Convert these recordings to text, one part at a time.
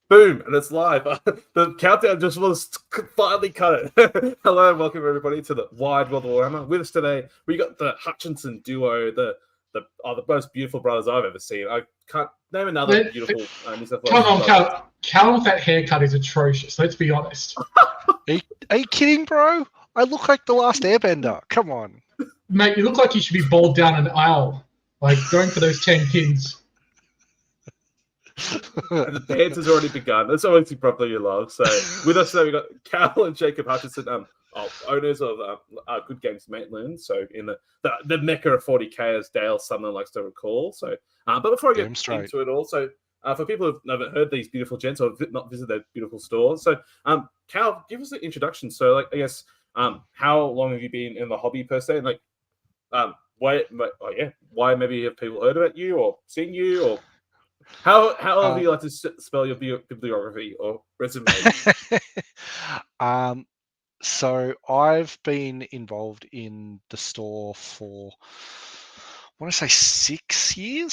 Boom, and it's live. The countdown just was finally cut it. Hello and welcome everybody to the Wide World of Warhammer. With us today, we got the Hutchinson duo, the most beautiful brothers I've ever seen. I can't name another beautiful New South Wales. Come on, Cal with that haircut is atrocious. Let's be honest. Are you kidding, bro? I look like the last Airbender. Come on, mate. You look like you should be bald down an aisle, like going for those 10 pins. The dance has already begun. That's obviously probably your love. So with us today, we got Cal and Jacob Hutchinson, owners of Good Games Maitland. So in the mecca of 40k, as Dale Sumner likes to recall. So, but before I get into it, also for people who've never heard these beautiful gents or not visited their beautiful stores, so Cal, give us an introduction. So, like, I guess, how long have you been in the hobby per se? And, like, why maybe have people heard about you or seen you or How do you like to spell your bibliography or resume? So I've been involved in the store for, I want to say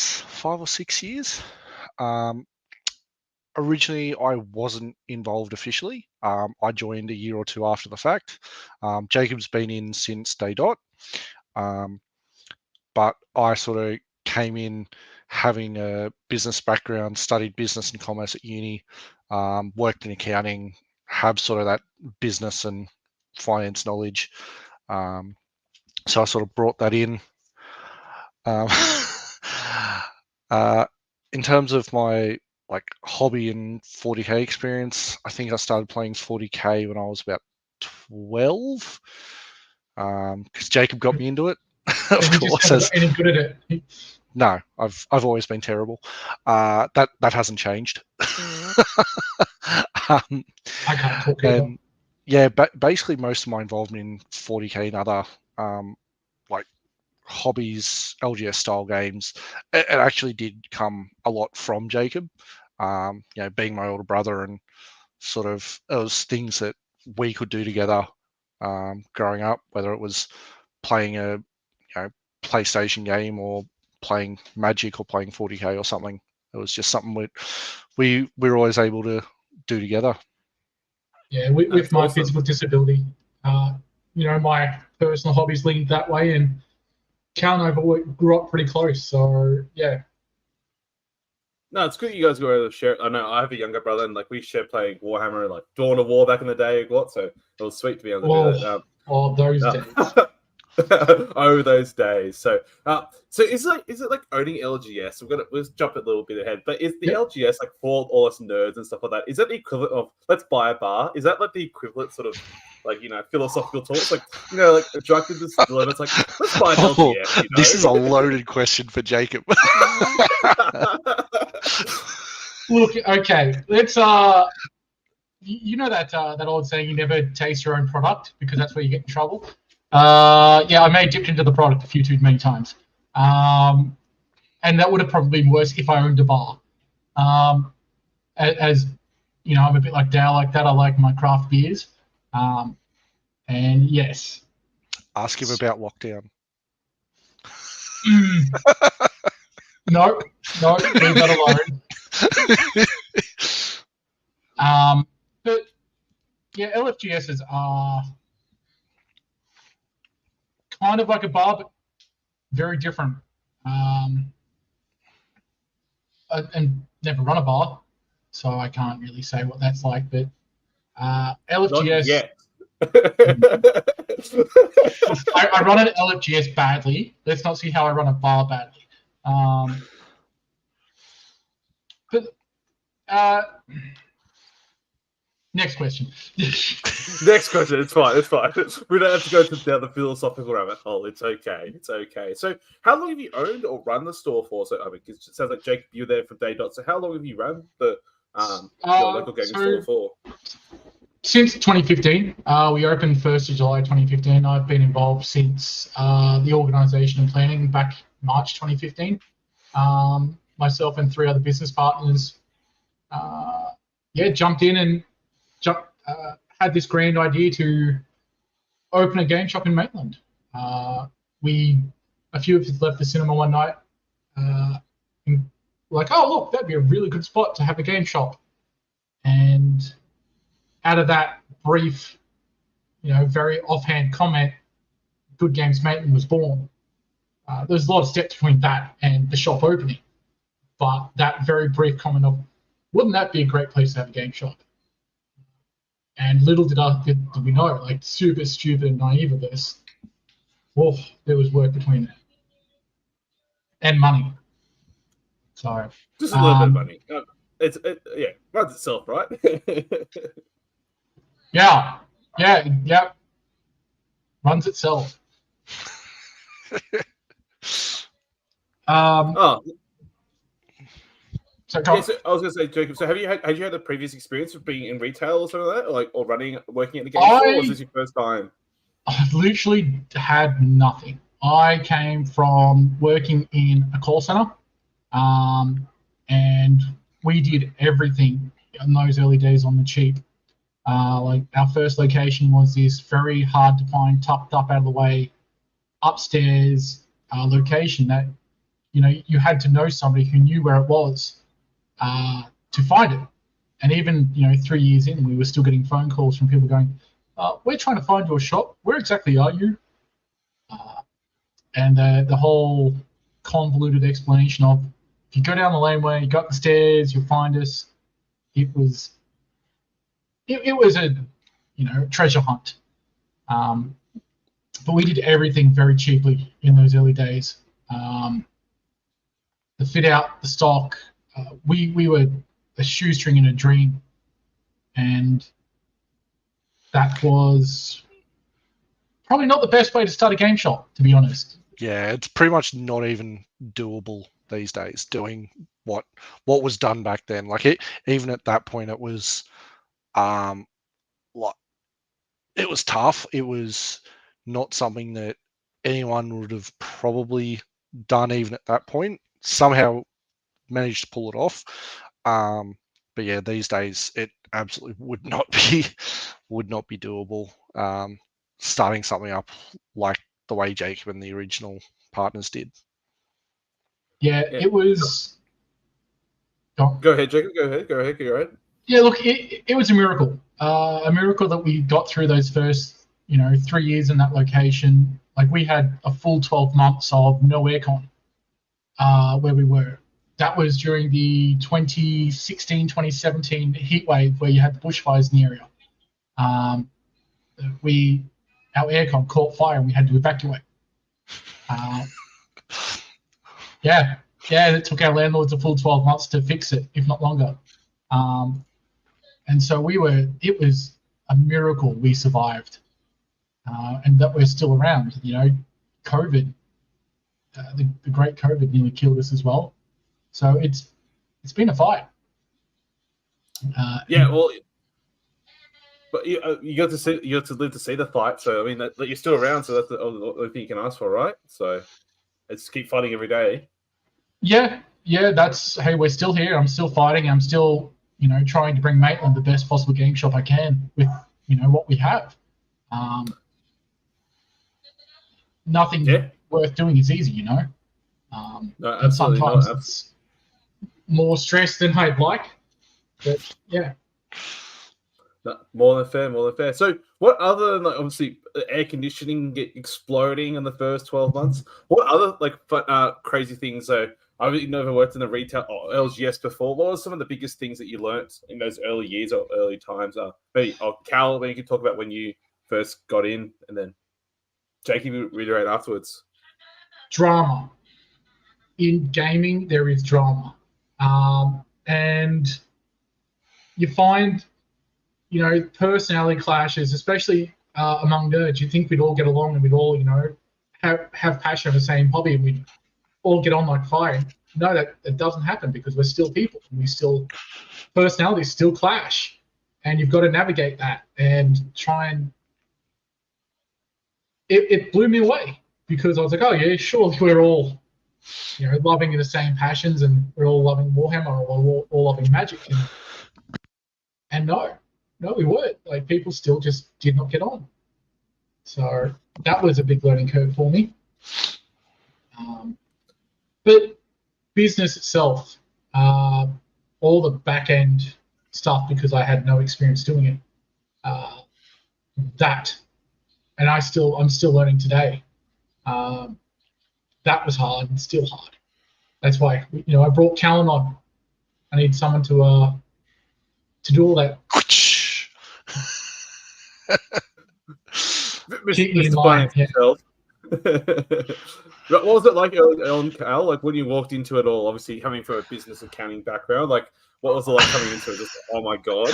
5 or 6 years. Originally, I wasn't involved officially. I joined a year or two after the fact. Jacob's been in since day dot. But I sort of came in having a business background, studied business and commerce at uni, worked in accounting, have sort of that business and finance knowledge. So I sort of brought that in. In terms of my hobby and 40k experience, I think I started playing 40k when I was about 12, because Jacob got me into it. Of course, any good at it. No, I've always been terrible. That hasn't changed. I can't talk either. Yeah, but basically most of my involvement in 40k and other hobbies, LGS style games, it actually did come a lot from Jacob. Being my older brother, and sort of it was things that we could do together growing up, whether it was playing a PlayStation game or playing Magic or playing 40k or something. It was just something we were always able to do together. Yeah, with my physical disability, my personal hobbies lead that way, and Cal and I grew up pretty close, so yeah. No, it's good you guys go over to share. I know I have a younger brother, and we shared playing Warhammer, like Dawn of War back in the day, so it was sweet to be able to do that. Those days. Oh, those days. So is it like owning LGS? Let's jump a little bit ahead. But is the LGS, like, for all us nerds and stuff like that, is that the equivalent of let's buy a bar? Is that like the equivalent sort of philosophical talks? Like drug to this dilemma, it's like let's buy an LGS. This is a loaded question for Jacob. Look, okay, let's you know that old saying, you never taste your own product because that's where you get in trouble. I may have dipped into the product a few too many times. And that would have probably been worse if I owned a bar. As you know, I'm a bit like Dale like that. I like my craft beers. And yes. Ask him about lockdown. No, leave that alone. But yeah, LFGSs are kind of like a bar, but very different. And never run a bar, so I can't really say what that's like. But LFGS, I run an LFGS badly. Let's not see how I run a bar badly. Next question. Next question. It's fine. We don't have to go down the philosophical rabbit hole. It's okay. So, how long have you owned or run the store for? So, it sounds like Jake, you're there from day dot. So, how long have you run the your local gaming store for? Since 2015. We opened 1st of July 2015. I've been involved since the organisation and planning back March 2015. Myself and 3 other business partners, jumped in and had this grand idea to open a game shop in Maitland. A few of us left the cinema one night, and like, oh look, that'd be a really good spot to have a game shop. And out of that brief, very offhand comment, Good Games Maitland was born. There's a lot of steps between that and the shop opening. But that very brief comment of, wouldn't that be a great place to have a game shop? And little did we know, like super stupid and naive of this, there was work between that. And money. So just a little bit of money. Runs itself, right? yeah, runs itself. So I was going to say, Jacob. So, had you had a previous experience of being in retail or something like that, or working at the game store, or was this your first time? I've literally had nothing. I came from working in a call center, and we did everything in those early days on the cheap. Like our first location was this very hard to find, tucked up out of the way, upstairs location that you had to know somebody who knew where it was to find it. And even 3 years in, we were still getting phone calls from people going, "We're trying to find your shop. Where exactly are you?" And the whole convoluted explanation of, if you go down the laneway, you go up the stairs, you'll find us. It was a treasure hunt. But we did everything very cheaply in those early days. The fit out, the stock, we were a shoestring in a dream, and that was probably not the best way to start a game shop, to be honest. Yeah, it's pretty much not even doable these days, doing what was done back then. Like even at that point, it was it was tough. It was not something that anyone would have probably done even at that point. Somehow managed to pull it off. But yeah, these days it absolutely would not be doable. Starting something up like the way Jacob and the original partners did. Yeah. It was. Go ahead, Jacob. Go ahead. Yeah, look, it was a miracle. A miracle that we got through those first, 3 years in that location. Like, we had a full 12 months of no aircon where we were. That was during the 2016, 2017 heat wave where you had the bushfires in the area. Our aircon caught fire and we had to evacuate. It took our landlords a full 12 months to fix it, if not longer. And so it was a miracle we survived, and that we're still around. COVID, the great COVID nearly killed us as well. So it's been a fight. But you got to live to see the fight. So I mean, that you're still around. So that's the only thing you can ask for, right? So let's keep fighting every day. Yeah. That's, hey, we're still here. I'm still fighting. I'm still trying to bring Maitland the best possible game shop I can with what we have. Nothing worth doing is easy, No, and sometimes it's more stress than I'd like. But yeah. No, more than fair. So, what other than obviously air conditioning exploding in the first 12 months? What other crazy things? So, I've never worked in a retail or LGS before. What were some of the biggest things that you learnt in those early years or early times? Maybe Cal, maybe you could talk about when you first got in, and then Jake, you reiterate afterwards. Drama. In gaming, there is drama, and you find personality clashes, especially among nerds. You think we'd all get along and we'd all, have passion for the same hobby and we'd all get on like fire. No, that doesn't happen because we're still people and personalities still clash, and you've got to navigate that and try and. It blew me away because I was like, oh yeah, sure, we're all, loving the same passions and we're all loving Warhammer or we're all loving Magic, and no, we weren't. Like, people still just did not get on. So that was a big learning curve for me. But business itself, all the back end stuff because I had no experience doing it. And I'm still learning today. That was hard and still hard. That's why I brought Callan on. I need someone to do all that. Keep me in Mr. line. Finance himself. What was it like on Cal? Like when you walked into it all, obviously coming from a business accounting background, like what was it like coming into it? Just oh my god.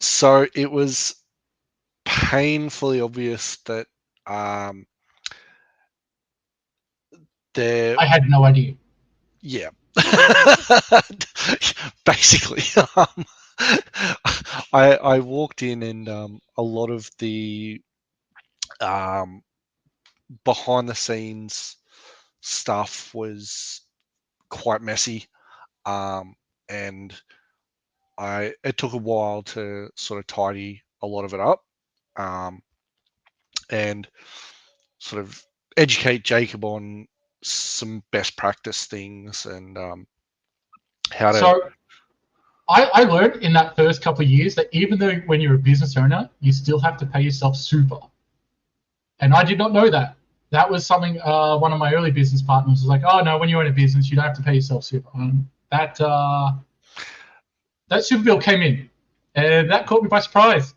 So it was painfully obvious that there. I had no idea. Yeah. Basically, I walked in and a lot of the behind the scenes stuff was quite messy, and it took a while to sort of tidy a lot of it up, and sort of educate Jacob on some best practice things and how to. So I learned in that first couple of years that even though when you're a business owner, you still have to pay yourself super. And I did not know that. That was something one of my early business partners was like, oh, no, when you own a business, you don't have to pay yourself super. And that super bill came in, and that caught me by surprise.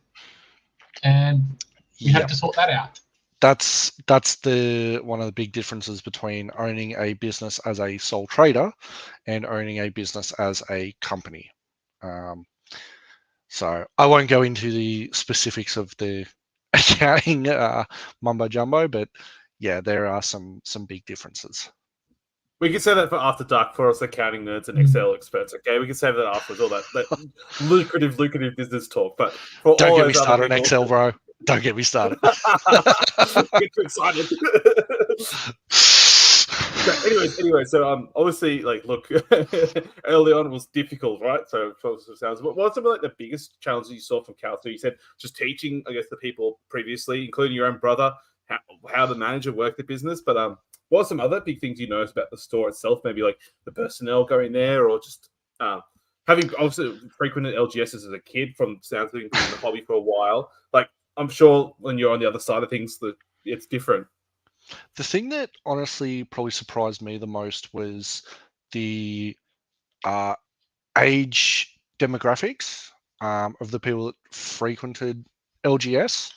And we had to sort that out. That's the one of the big differences between owning a business as a sole trader and owning a business as a company. So I won't go into the specifics of the accounting mumbo jumbo, but yeah, there are some big differences. We can say that for After Dark for us accounting nerds and Excel experts. Okay, we can save that afterwards. All that lucrative business talk. But for don't all get me those started other on Excel, bro. Don't get me started. Get too excited. Anyway, so obviously, like, look, early on was difficult, right? So sounds. What are some of like the biggest challenges you saw from Cal? So you said just teaching, I guess, the people previously, including your own brother, how the manager worked the business. But what are some other big things you noticed about the store itself? Maybe like the personnel going there, or just having obviously frequented LGSs as a kid from sounds like being in the hobby for a while. Like, I'm sure when you're on the other side of things, that it's different. The thing that honestly probably surprised me the most was the age demographics of the people that frequented LGS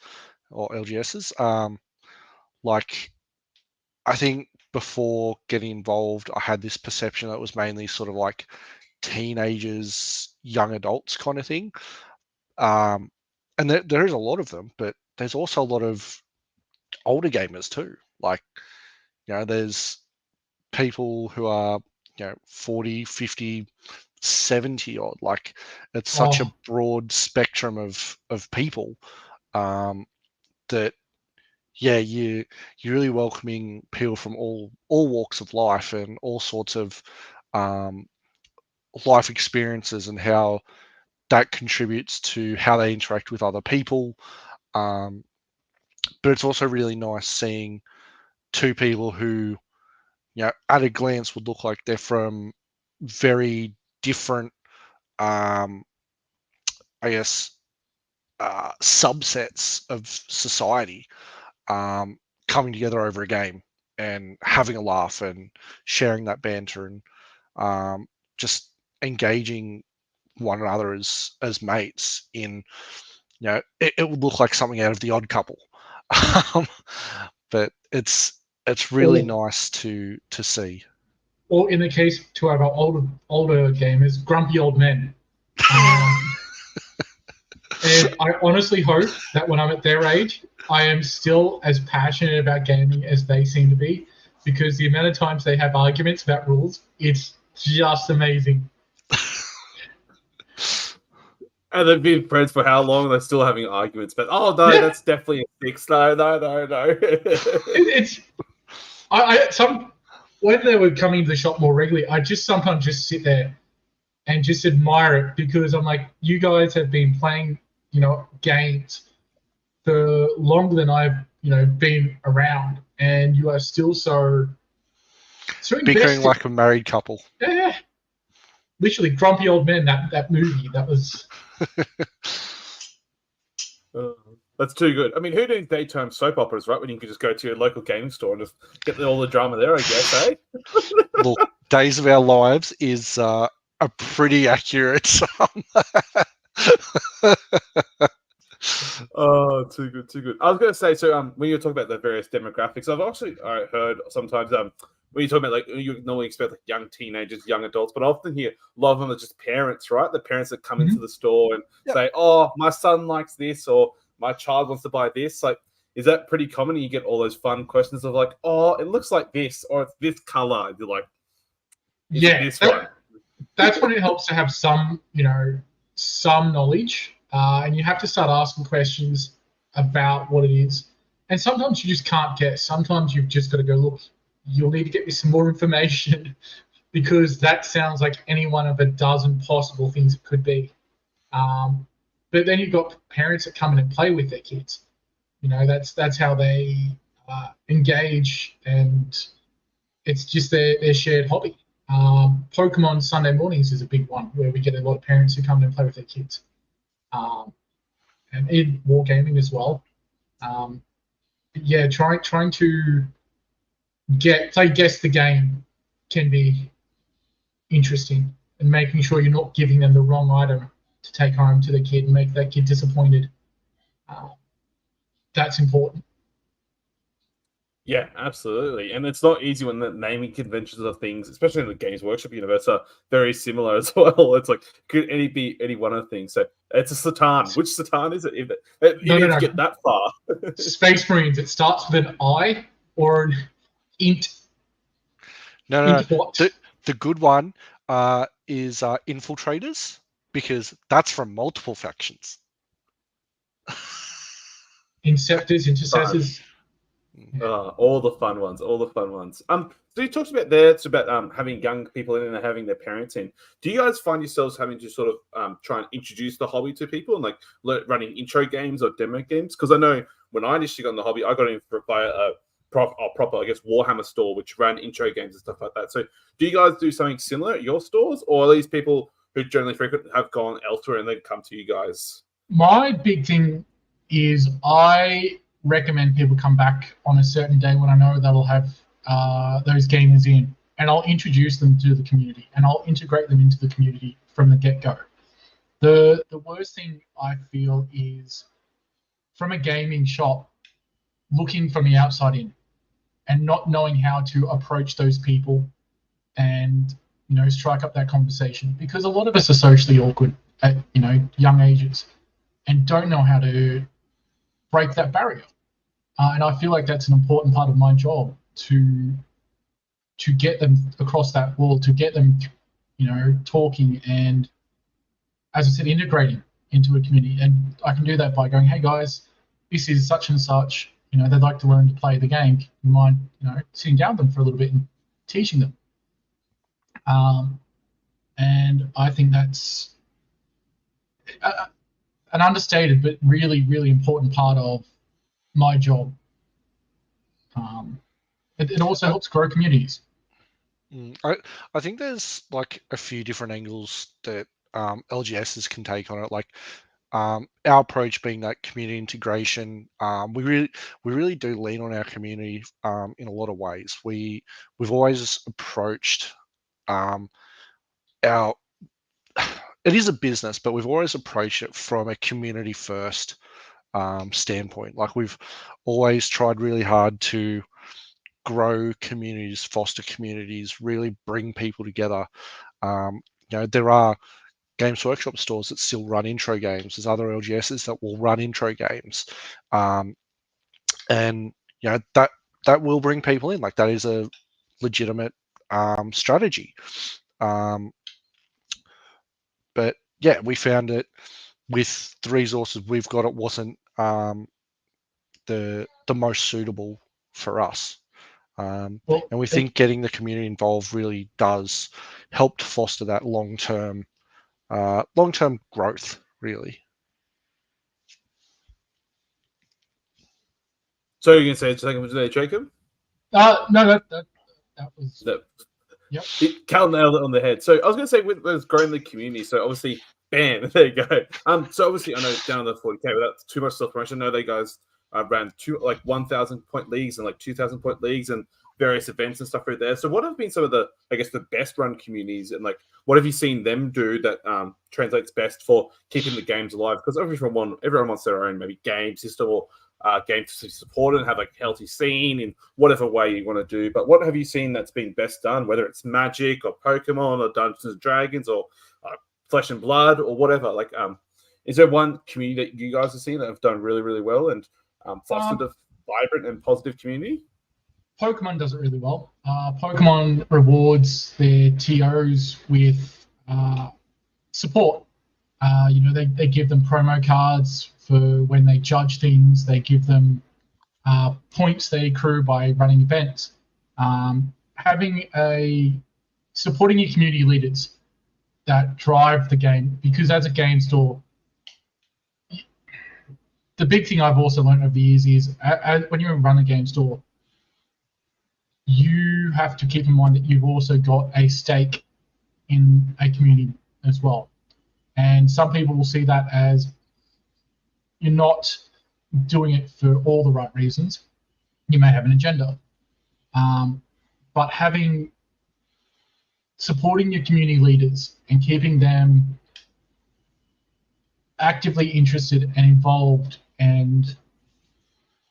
or LGSs. Like, I think before getting involved, I had this perception that it was mainly sort of like teenagers, young adults kind of thing. And there is a lot of them, but there's also a lot of older gamers too. Like, there's people who are 40, 50, 70 odd. Like, it's such a broad spectrum of people that you're really welcoming people from all walks of life and all sorts of life experiences, and how that contributes to how they interact with other people. But it's also really nice seeing two people who, at a glance would look like they're from very different, I guess, subsets of society, coming together over a game and having a laugh and sharing that banter and just engaging one another as mates in, it would look like something out of The Odd Couple. But it's really nice to see. Or in the case to our older gamers, grumpy old men. And I honestly hope that when I'm at their age, I am still as passionate about gaming as they seem to be, because the amount of times they have arguments about rules, it's just amazing. And they've been friends for how long? They're still having arguments. But that's definitely a fix. No. When they were coming to the shop more regularly, I just sometimes just sit there and just admire it, because I'm like, you guys have been playing, games for longer than I've, been around, and you are still so bickering like a married couple. Yeah. literally Grumpy Old Men. That movie that was. That's too good. I mean, who doing daytime soap operas, right? When you can just go to your local gaming store and just get all the drama there, I guess, eh? Look, Days of Our Lives is a pretty accurate. Oh, too good, too good. I was going to say, so when you're talking about the various demographics, I've also heard sometimes when you're talking about, like, you normally expect like young teenagers, young adults, but I often hear a lot of them are just parents, right? The parents that come into the store and say, "Oh, my son likes this," or "My child wants to buy this." Like, is that pretty common? You get all those fun questions of like, "Oh, it looks like this," or "It's this color." You're like, "Is it this one?" That's when it helps to have some, some knowledge, and you have to start asking questions about what it is. And sometimes you just can't guess. Sometimes you've just got to go, look, you'll need to get me some more information because that sounds like any one of a dozen possible things it could be. But then you've got parents that come in and play with their kids. That's how they engage, and it's just their shared hobby. Pokemon Sunday mornings is a big one where we get a lot of parents who come in and play with their kids, and in wargaming as well. Trying to guess the game can be interesting, and making sure you're not giving them the wrong item to take home to the kid and make that kid disappointed. That's important. Yeah, absolutely. And it's not easy when the naming conventions of things, especially in the Games Workshop universe, are very similar as well. It's like, could any be any one of the things? So it's a Satan. Which Satan is it? You need to get that far. Space Marines. It starts with an I or an int. No. The good one is Infiltrators, because that's from multiple factions. Inceptors, Intercessors. All the fun ones. So you talked about there, it's about having young people in and having their parents in. Do you guys find yourselves having to sort of try and introduce the hobby to people and like running intro games or demo games? Because I know when I initially got in the hobby, I got in by a proper, I guess, Warhammer store, which ran intro games and stuff like that. So do you guys do something similar at your stores, or are these people who generally frequent have gone elsewhere and then come to you guys? My big thing is I recommend people come back on a certain day when I know that'll have those gamers in, and I'll introduce them to the community, and I'll integrate them into the community from the get-go. The worst thing I feel is from a gaming shop looking from the outside in and not knowing how to approach those people and strike up that conversation, because a lot of us are socially awkward at young ages and don't know how to break that barrier. And I feel like that's an important part of my job to get them across that wall, to get them, talking and, as I said, integrating into a community. And I can do that by going, hey guys, this is such and such. They'd like to learn to play the game. You mind, sitting down with them for a little bit and teaching them. And I think that's an understated but really, really important part of my job. It also helps grow communities. I think there's like a few different angles that LGSs can take on it. Like our approach being that community integration, we really do lean on our community in a lot of ways. We've always approached our it is a business, but we've always approached it from a community first standpoint. Like we've always tried really hard to grow communities, foster communities, really bring people together. There are Games Workshop stores that still run intro games. There's other LGSs that will run intro games, and that will bring people in. Like that is a legitimate strategy. But yeah, we found it with the resources we've got, it wasn't the most suitable for us. And we think getting the community involved really does help to foster that long-term growth, really. So you're going to say something today, Jacob? No, that was... Yep. Cal nailed it on the head. So I was going to say with those growing the community. So obviously, bam, there you go. So obviously, I know down the 40K without too much self promotion. I know they guys ran 1,000 point leagues and like 2,000 point leagues and various events and stuff right there. So what have been some of the, I guess, the best run communities, and like what have you seen them do that translates best for keeping the games alive? Because everyone wants their own maybe game system or games to support it and have like a healthy scene in whatever way you want to do. But what have you seen that's been best done, whether it's Magic or Pokemon or Dungeons and Dragons or Flesh and Blood or whatever? Like, is there one community that you guys have seen that have done really, really well and fostered a vibrant and positive community? Pokemon does it really well. Pokemon rewards their TOs with support. They give them promo cards for when they judge things. They give them points they accrue by running events. Supporting your community leaders that drive the game, because as a game store, the big thing I've also learned over the years is when you run a game store, you have to keep in mind that you've also got a stake in a community as well. And some people will see that as you're not doing it for all the right reasons. You may have an agenda. But supporting your community leaders and keeping them actively interested and involved and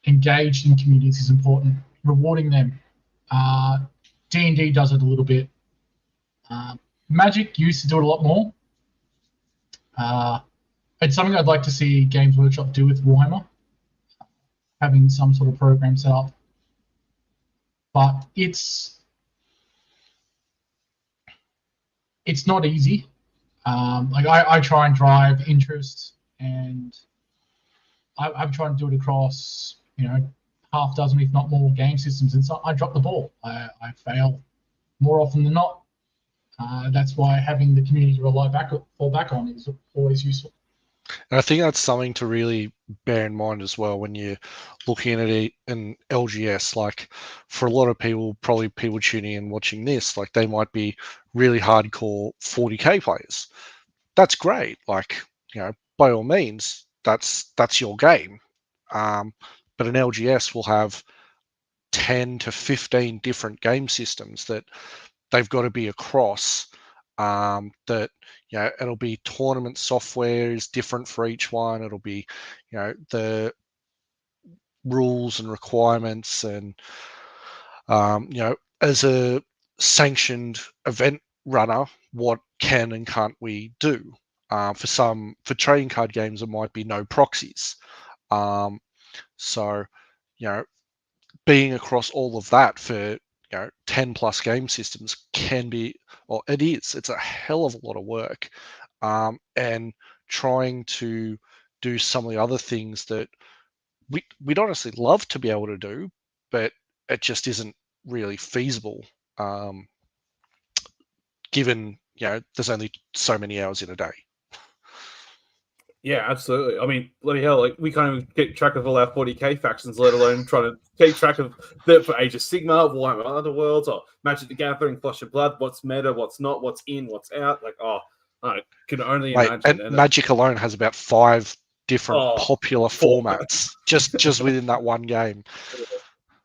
engaged in communities is important. Rewarding them. D&D does it a little bit. Magic used to do it a lot more. It's something I'd like to see Games Workshop do with Warhammer, having some sort of program set up. But it's not easy. I try and drive interest, and I'm trying to do it across, half dozen, if not more, game systems, and so I drop the ball. I fail more often than not. That's why having the community to fall back on is always useful. And I think that's something to really bear in mind as well when you're looking at an LGS. Like, for a lot of people, probably people tuning in watching this, like they might be really hardcore 40K players. That's great. Like, by all means, that's your game. But an LGS will have 10 to 15 different game systems that they've got to be across. That it'll be tournament software is different for each one. It'll be the rules and requirements, and as a sanctioned event runner, what can and can't we do? For trading card games, it might be no proxies. So being across all of that for 10 plus game systems can be, or it's a hell of a lot of work. And trying to do some of the other things that we'd honestly love to be able to do, but it just isn't really feasible, given there's only so many hours in a day. Yeah, absolutely. I mean, bloody hell, like we can't even keep track of all our 40K factions, let alone trying to keep track of for Age of Sigmar, Warhammer Underworlds, or Magic the Gathering, Flesh and Blood, what's meta, what's not, what's in, what's out. Like, I can only imagine. And Magic alone has about 5 different popular formats just within that one game.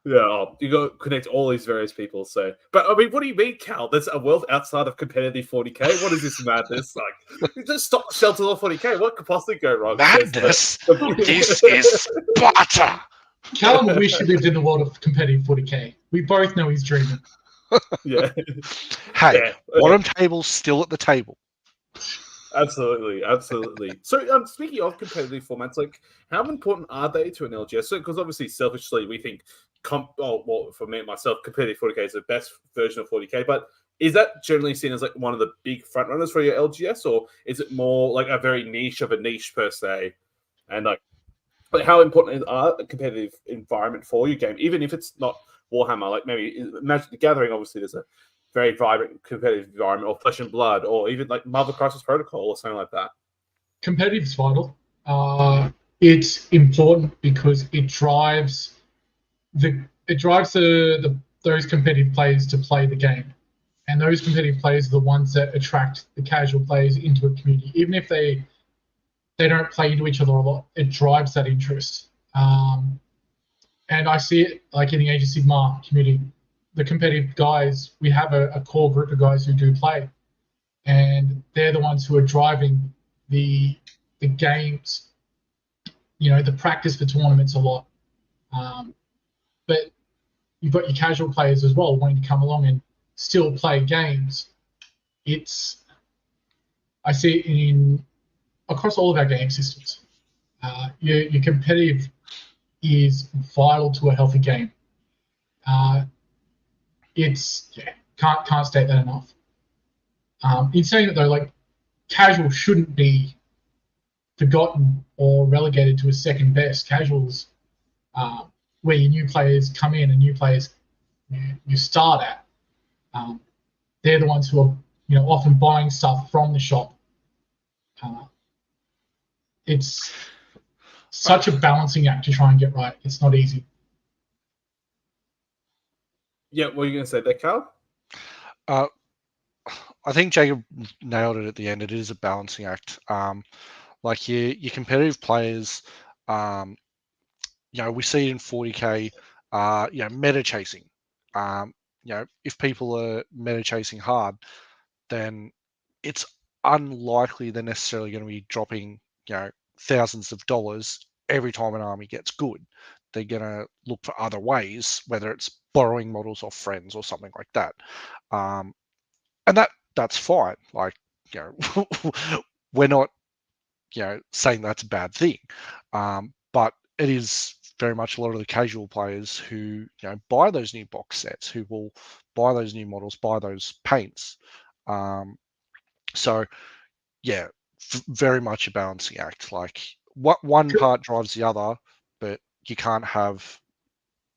Yeah, you got to connect all these various people. So, but I mean, what do you mean, Cal? There's a world outside of competitive 40K. What is this madness? Like, just stop shelter of 40K. What could possibly go wrong? Madness. This is Sparta. Callum wish he lived in the world of competitive 40K. We both know he's dreaming. Yeah. Hey, bottom table's still at the table. Absolutely. So, speaking of competitive formats, like, how important are they to an LGS? Because obviously, selfishly, we think, for me and myself, competitive 40K is the best version of 40K. But is that generally seen as like one of the big front runners for your LGS, or is it more like a very niche of a niche per se? And like how important are a competitive environment for your game, even if it's not Warhammer? Like maybe Magic the Gathering, obviously, there's a very vibrant competitive environment, or Flesh and Blood, or even like Marvel Crisis Protocol or something like that. Competitive is vital. It's important because it drives those competitive players to play the game, And those competitive players are the ones that attract the casual players into a community. Even if they don't play into each other a lot, it drives that interest. And I see it like in the Age of Sigmar community. The competitive guys, we have a core group of guys who do play, and they're the ones who are driving the games, the practice for tournaments a lot. But you've got your casual players as well wanting to come along and still play games. I see it across all of our game systems. Your competitive is vital to a healthy game. Can't state that enough. In saying that though, like, casual shouldn't be forgotten or relegated to a second best. Casuals, where your new players come in and new players you start at. They're the ones who are often buying stuff from the shop. It's such a balancing act to try and get right. It's not easy. Yeah, what are you going to say there, Carl? I think Jacob nailed it at the end. It is a balancing act. Like your competitive players, we see it in 40k. Meta chasing. If people are meta chasing hard, then it's unlikely they're necessarily going to be dropping, thousands of dollars every time an army gets good. They're going to look for other ways, whether it's borrowing models off friends or something like that. And that's fine. Like, we're not, saying that's a bad thing. But it is very much a lot of the casual players who, buy those new box sets, who will buy those new models, buy those paints. So, yeah, very much a balancing act. Like, what one part drives the other, but you can't have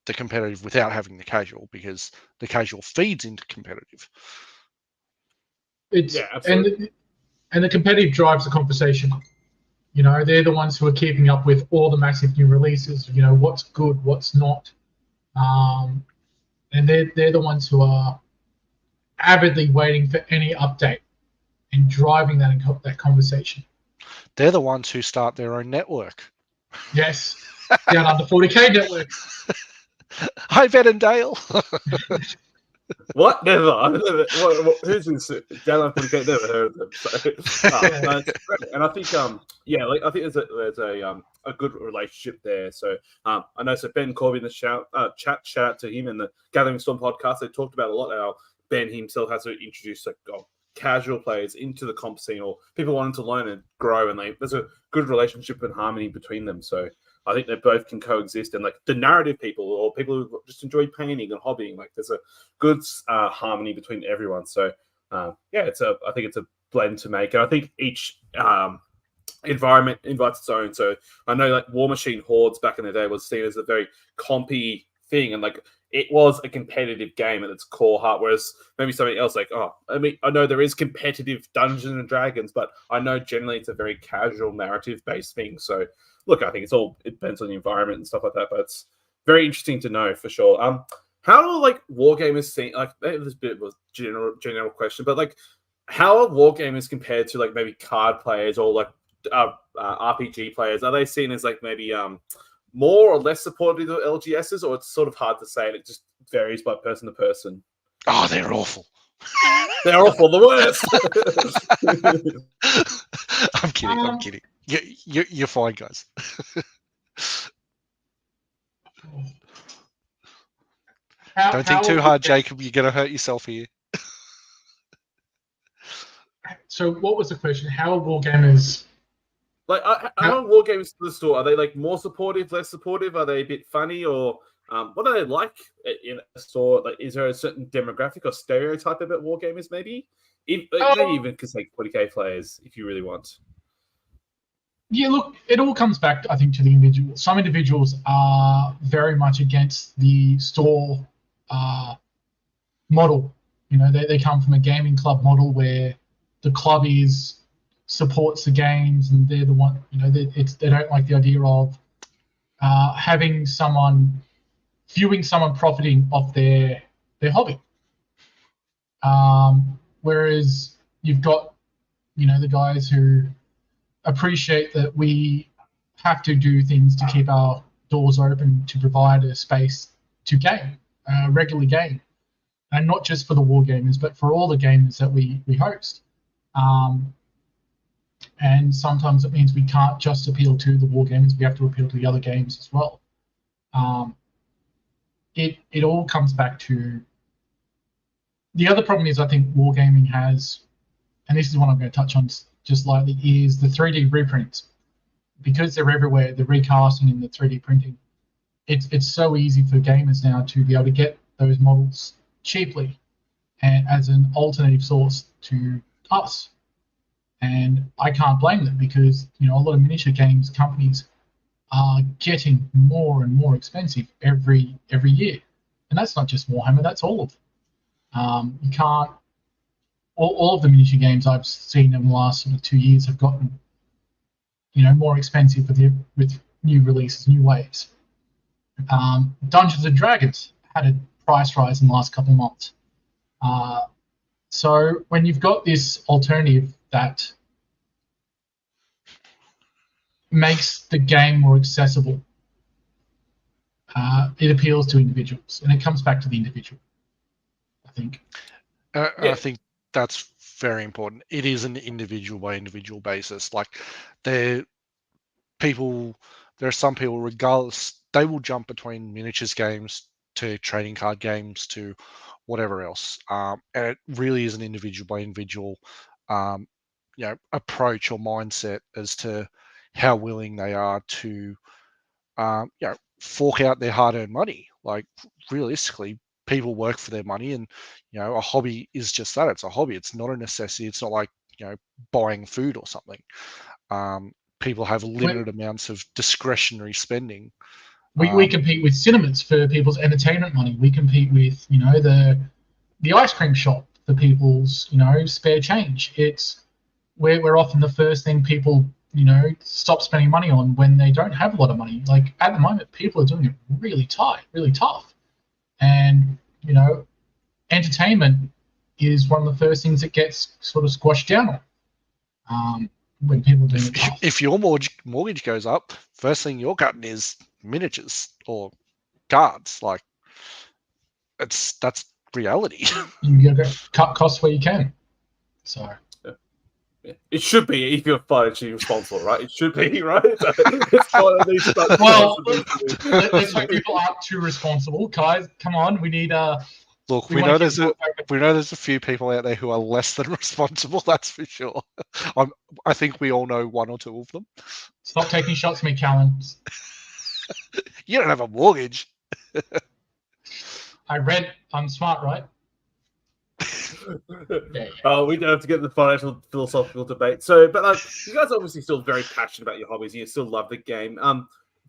the competitive without having the casual, because the casual feeds into competitive. And the competitive drives the conversation. They're the ones who are keeping up with all the massive new releases. What's good, what's not, and they're the ones who are avidly waiting for any update and driving that conversation. They're the ones who start their own network. Yes, down under 40k network. Hi, Ben and Dale. What? Never. Who's this? Down under 40k? Never heard of them. So, and I think, I think there's a good relationship there. So I know. So Ben Corby in the chat, shout out to him in the Gathering Storm podcast. They talked about a lot how Ben himself has to introduce casual players into the comp scene, or people wanting to learn and grow, and there's a good relationship and harmony between them. So I think they both can coexist, and like the narrative people or people who just enjoy painting and hobbying, like there's a good harmony between everyone. So I think it's a blend to make, and I think each environment invites its own. So I know like War Machine Hordes back in the day was seen as a very compy thing, and like it was a competitive game at its core heart, whereas maybe something else I know there is competitive Dungeons and Dragons, but I know generally it's a very casual narrative-based thing. So, look, I think it depends on the environment and stuff like that, but it's very interesting to know for sure. How do War Gamers see, there's a bit of a general question, but how are War Gamers compared to maybe card players or RPG players? Are they seen as maybe more or less supportive of LGSs, or it's sort of hard to say and it just varies by person to person? Oh, they're awful. They're awful, the worst. I'm kidding. You're fine, guys. Don't think too hard, Jacob. You're going to hurt yourself here. So what was the question? How are War Gamers... how are War Gamers to the store? Are they more supportive, less supportive? Are they a bit funny, or what are they like in a store? Is there a certain demographic or stereotype about War Gamers? Maybe even because 40k players, if you really want. Yeah, look, it all comes back, I think, to the individual. Some individuals are very much against the store model. They come from a gaming club model where the club supports the games, and they're the one. They don't like the idea of viewing someone profiting off their hobby. Whereas you've got, the guys who appreciate that we have to do things to keep our doors open to provide a space to game, regularly game, and not just for the war gamers, but for all the gamers that we host. And sometimes it means we can't just appeal to the war gamers; we have to appeal to the other games as well. It all comes back to the other problem is I think wargaming has, and this is what I'm going to touch on just lightly, is the 3D reprints. Because they're everywhere, the recasting and the 3D printing, it's so easy for gamers now to be able to get those models cheaply and as an alternative source to us. And I can't blame them because a lot of miniature games companies are getting more and more expensive every year. And that's not just Warhammer, that's all of them. You can't. All of the miniature games I've seen in the last sort of 2 years have gotten, more expensive with new releases, new waves. Dungeons and Dragons had a price rise in the last couple of months. So when you've got this alternative that makes the game more accessible, it appeals to individuals, and it comes back to the individual, I think. I think that's very important. It is an individual by individual basis. Like there are some people, regardless, they will jump between miniatures games to trading card games to whatever else. And it really is an individual by individual, approach or mindset as to how willing they are to, fork out their hard-earned money. Like realistically, people work for their money, and a hobby is just that. It's a hobby. It's not a necessity. It's not like buying food or something. People have limited amounts of discretionary spending. We compete with cinemas for people's entertainment money. We compete with the ice cream shop for people's spare change. We're often the first thing people stop spending money on when they don't have a lot of money. Like at the moment, people are doing it really tight, really tough. And entertainment is one of the first things that gets sort of squashed down on when people do it tough. If your mortgage goes up, first thing you're cutting is miniatures or cards. Like that's reality. You gotta cut costs where you can. So it should be if you're financially responsible, right? It should be, right? It's one of these stuff. Well, let's hope people aren't too responsible, guys. Come on, we need Look, we know there's a few people out there who are less than responsible. That's for sure. I think we all know one or two of them. Stop taking shots at me, Callan. You don't have a mortgage. I'm smart, right? Oh, we don't have to get the financial philosophical debate. So, but you guys are obviously still very passionate about your hobbies. And you still love the game.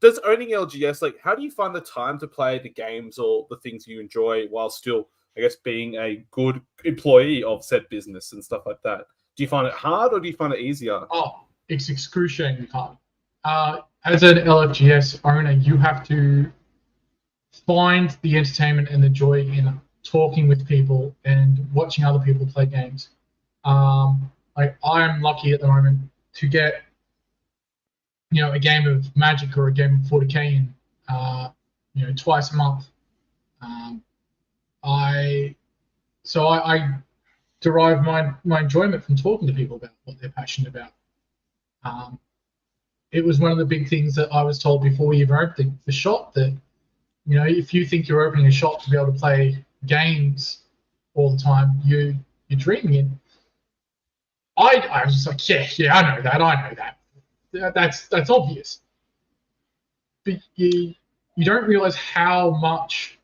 Does owning LGS, how do you find the time to play the games or the things you enjoy while still, I guess, being a good employee of said business and stuff like that? Do you find it hard or do you find it easier? Oh, it's excruciatingly hard. As an LFGS owner, you have to find the entertainment and the joy in talking with people and watching other people play games. I'm lucky at the moment to get a game of Magic or a game of 40k in twice a month. I derive my enjoyment from talking to people about what they're passionate about. It was one of the big things that I was told before we even opened the shop, that if you think you're opening a shop to be able to play games all the time, you're dreaming it. I was just like, yeah, I know that. That's obvious. But you don't realize how much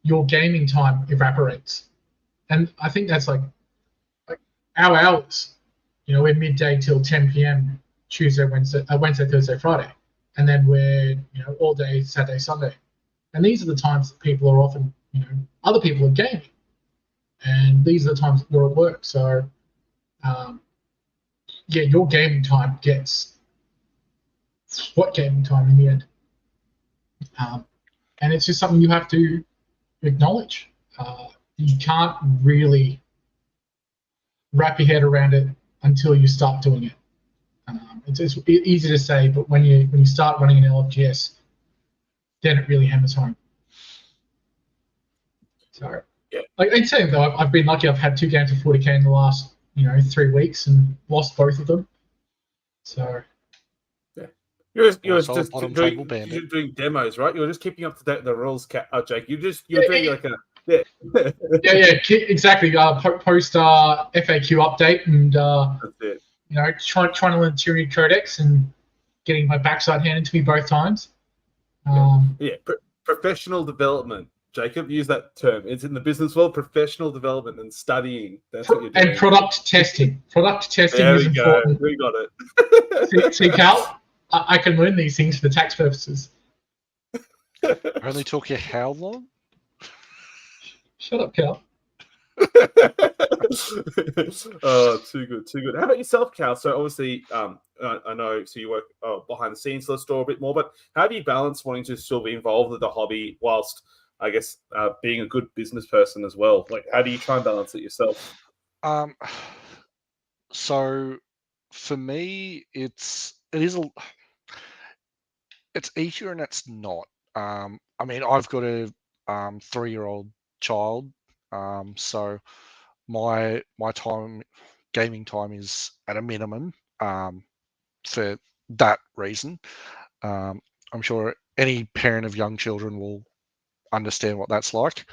your gaming time evaporates. And I think that's like our hours. We're midday till 10 p.m. Tuesday, Wednesday, Thursday, Friday. And then we're all day Saturday, Sunday. And these are the times that people are often, other people are gaming. And these are the times that you're at work. So, your gaming time gets what gaming time in the end. And it's just something you have to acknowledge. you can't really wrap your head around it until you start doing it. It's easy to say, but when you start running an LFGS, then it really hammers home. So, yeah. like in saying though, I've been lucky. I've had 2 games of 40k in the last 3 weeks and lost both of them. So yeah, you're just bottom table bandit. you're doing demos, right? You're just keeping up to date with the rules, Jake. You're doing like a yeah, exactly. Post FAQ update and That's it. trying to learn Tyranny Codex and getting my backside handed to me both times. Professional development. Jacob, use that term. It's in the business world. Professional development and studying. That's what you're doing. And product testing. Product testing there is we go. important. We got it. See, Cal, I can learn these things for tax purposes. Only took you how long? Shut up, Cal. Oh, too good. How about yourself, Cal? So obviously, I know. So you work behind the scenes of the store a bit more, but how do you balance wanting to still be involved with the hobby whilst, I guess, being a good business person as well? Like, how do you try and balance it yourself? So for me, it's easier and it's not. I mean, I've got a 3-year-old child, so my gaming time is at a minimum for that reason. I'm sure any parent of young children will understand what that's like.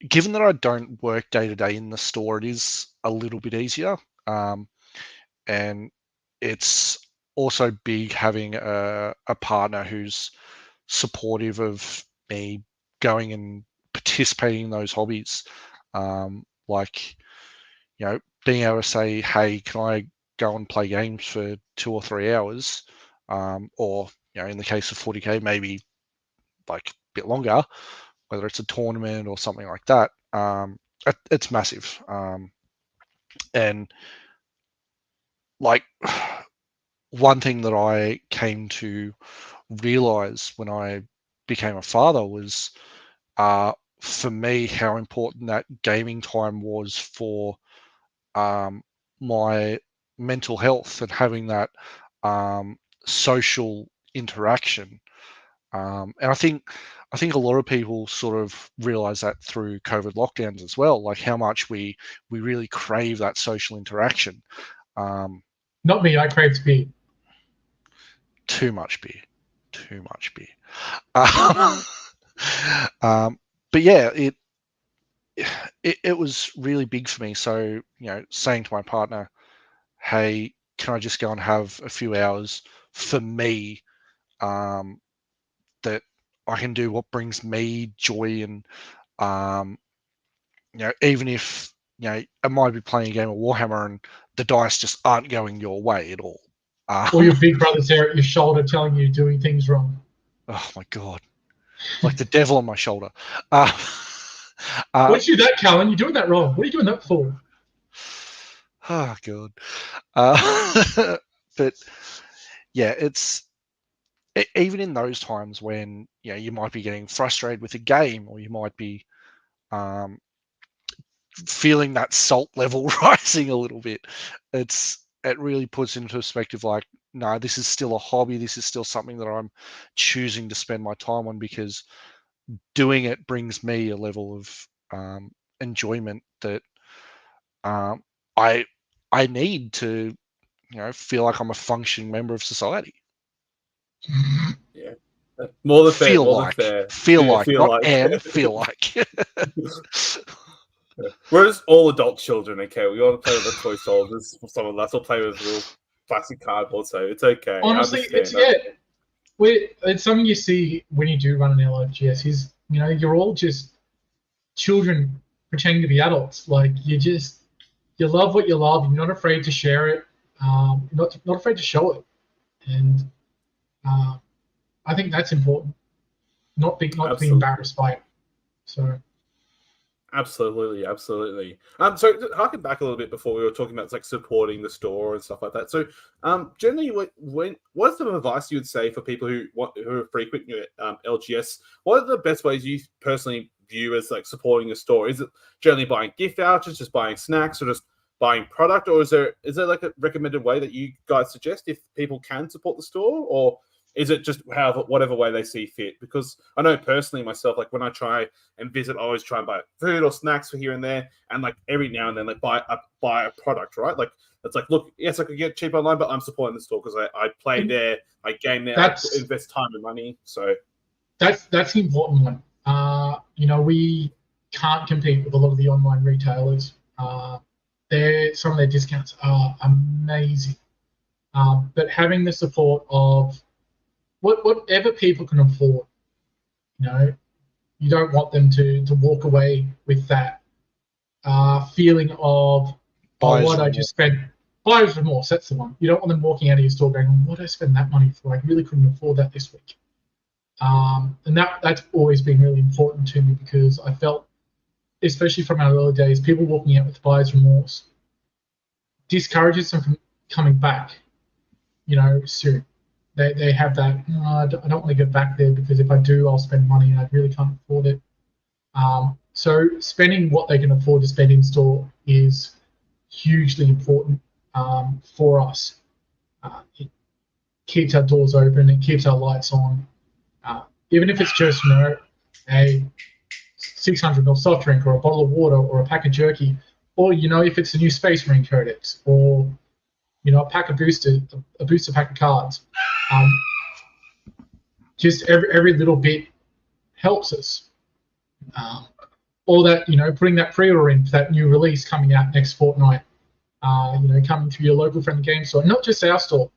Given that I don't work day to day in the store, it is a little bit easier, and it's also big having a partner who's supportive of me going and participating in those hobbies, like being able to say, hey, can I go and play games for 2 or 3 hours, or in the case of 40k, maybe like a bit longer, whether it's a tournament or something like that. It's massive, and like one thing that I came to realize when I became a father was, for me, how important that gaming time was for my mental health and having that social interaction. And I think a lot of people sort of realize that through COVID lockdowns as well, like how much we really crave that social interaction. Not me. I crave speed. Too much beer. But yeah, it was really big for me. So saying to my partner, hey, can I just go and have a few hours for me, that I can do what brings me joy, and even if I might be playing a game of Warhammer and the dice just aren't going your way at all. Or your big brother's there at your shoulder telling you you're doing things wrong. Oh my god, like the devil on my shoulder. Once you do that, Callan, you're doing that wrong. What are you doing that for? Oh god. But yeah, it's even in those times when you might be getting frustrated with a game, or you might be feeling that salt level rising a little bit. It really puts into perspective, like, no, this is still a hobby. This is still something that I'm choosing to spend my time on, because doing it brings me a level of enjoyment that I need to feel like I'm a functioning member of society. Yeah, more than fair. Feel More like, than fair. feel like, feel not like. and feel like. We're just all adult children, okay? We want to play with the toy soldiers. Some of us will play with real plastic cardboard, so it's okay. Honestly, it's something you see when you do run an LGS. Is you're all just children pretending to be adults. Like you love what you love. You're not afraid to share it. You're not afraid to show it, and I think that's important. Not be embarrassed by it. So. Absolutely, absolutely. So to harken back a little bit before we were talking about like supporting the store and stuff like that. So, generally, what's some advice you would say for people who are frequent LGS? What are the best ways you personally view as like supporting the store? Is it generally buying gift vouchers, just buying snacks, or just buying product, or is there like a recommended way that you guys suggest if people can support the store, or is it just whatever way they see fit? Because I know personally myself, like when I try and visit, I always try and buy food or snacks for here and there, and like every now and then, like buy a product, right? Like it's like, look, yes, I could get cheap online, but I'm supporting the store because I play there, I game there, I invest time and money. So that's the important one. We can't compete with a lot of the online retailers. Some of their discounts are amazing, but having the support of whatever people can afford, you don't want them to walk away with that feeling of, what I just spent. Buyer's remorse, that's the one. You don't want them walking out of your store going, what did I spend that money for? I really couldn't afford that this week. And that's always been really important to me, because I felt, especially from our early days, people walking out with buyer's remorse discourages them from coming back, soon. They have that, I don't want to go back there because if I do, I'll spend money and I really can't afford it. So spending what they can afford to spend in store is hugely important for us. It keeps our doors open, it keeps our lights on. Even if it's just, a 600ml soft drink or a bottle of water or a pack of jerky, or, if it's a new Space Marine Codex, or, a pack of a booster pack of cards. Just every little bit helps us. Or that, putting that pre-order in for that new release coming out next fortnight, coming to your local friendly game store, not just our store,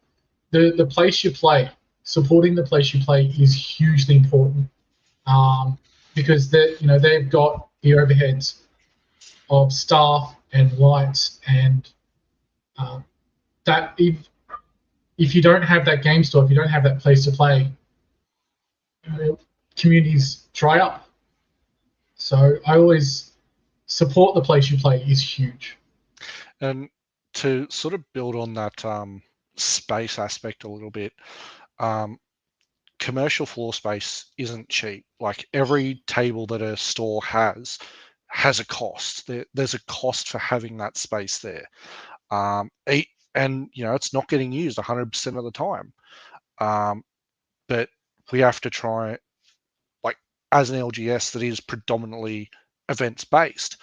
the place you play, supporting the place you play is hugely important, because they've got the overheads of staff and lights, and that if you don't have that game store, if you don't have that place to play, communities dry up. So I always support the place you play is huge. And to sort of build on that space aspect a little bit, commercial floor space isn't cheap. Like every table that a store has a cost. There's a cost for having that space there. And it's not getting used 100% of the time. But we have to try, like as an LGS that is predominantly events based,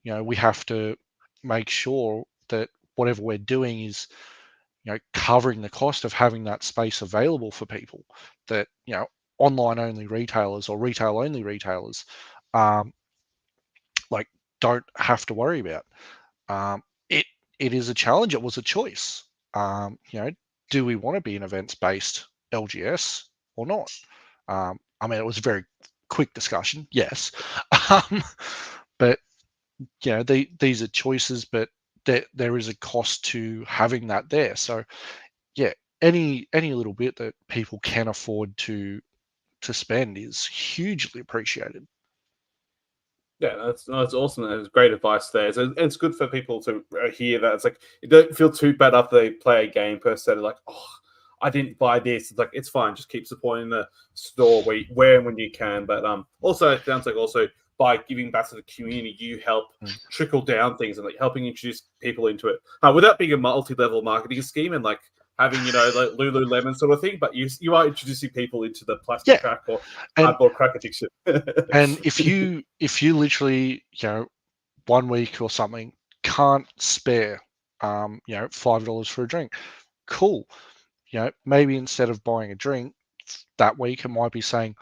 we have to make sure that whatever we're doing is, covering the cost of having that space available for people that, online only retailers or retail only retailers, like don't have to worry about. It is a challenge. It was a choice. Do we want to be an events-based LGS or not? It was a very quick discussion, yes. But these are choices, but there is a cost to having that there. So any little bit that people can afford to spend is hugely appreciated. Yeah, that's awesome. That's great advice there. So it's good for people to hear that. It's like you don't feel too bad after they play a game per se. They're like, oh, I didn't buy this. It's like, it's fine. Just keep supporting the store where and when you can. But also it sounds like also by giving back to the community, you help trickle down things and like helping introduce people into it without being a multi-level marketing scheme and like having like Lululemon sort of thing. But you are introducing people into the plastic crack or cardboard crack addiction. And if you literally 1 week or something can't spare $5 for a drink, cool. Maybe instead of buying a drink that week, it might be saying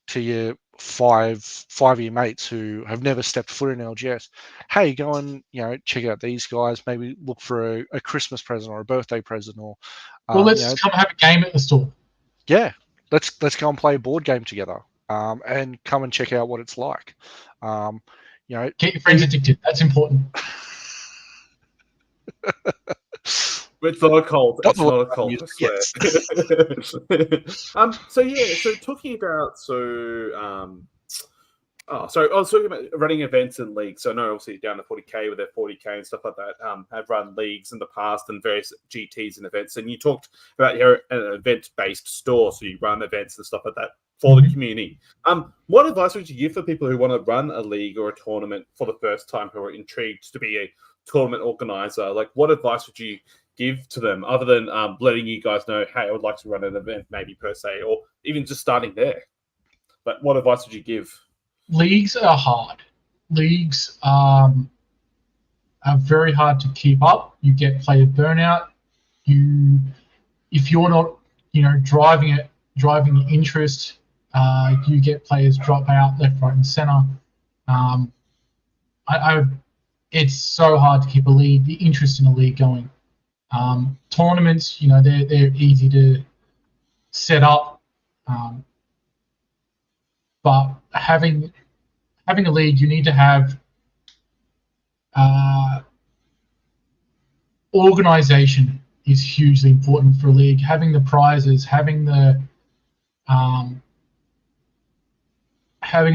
to your five of your mates who have never stepped foot in LGS, hey, go and check out these guys. Maybe look for a Christmas present or a birthday present, or let's come have a game at the store. Yeah, let's go and play a board game together, and come and check out what it's like. Get your friends addicted. That's important. It's not a cult. It's not a cult, I swear. Yes. So talking about Oh, sorry. I was talking about running events and leagues. So I know obviously down to 40K with their 40K and stuff like that have run leagues in the past and various GTs and events. And you talked about you're an event-based store, so you run events and stuff like that for the community. What advice would you give for people who want to run a league or a tournament for the first time, who are intrigued to be a tournament organizer? Like, what advice would you give to them other than letting you guys know, hey, I would like to run an event maybe per se, or even just starting there? But what advice would you give? Leagues are hard. Leagues are very hard to keep up. You get player burnout. If you're not, driving the interest, you get players drop out left, right, and center. It's so hard to keep the interest in a league going. Tournaments, they're easy to set up, but having a league, you need to have organization is hugely important for a league. Having the prizes, having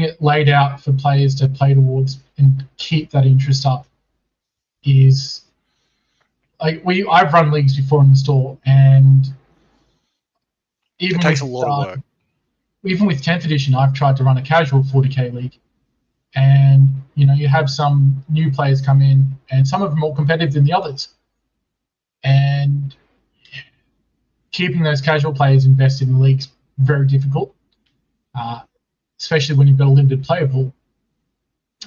it laid out for players to play towards and keep that interest up is like I've run leagues before in the store, and even it takes a lot of work. Even with 10th edition, I've tried to run a casual 40K league, and you have some new players come in, and some of them are more competitive than the others, and keeping those casual players invested in the league's very difficult, especially when you've got a limited player pool,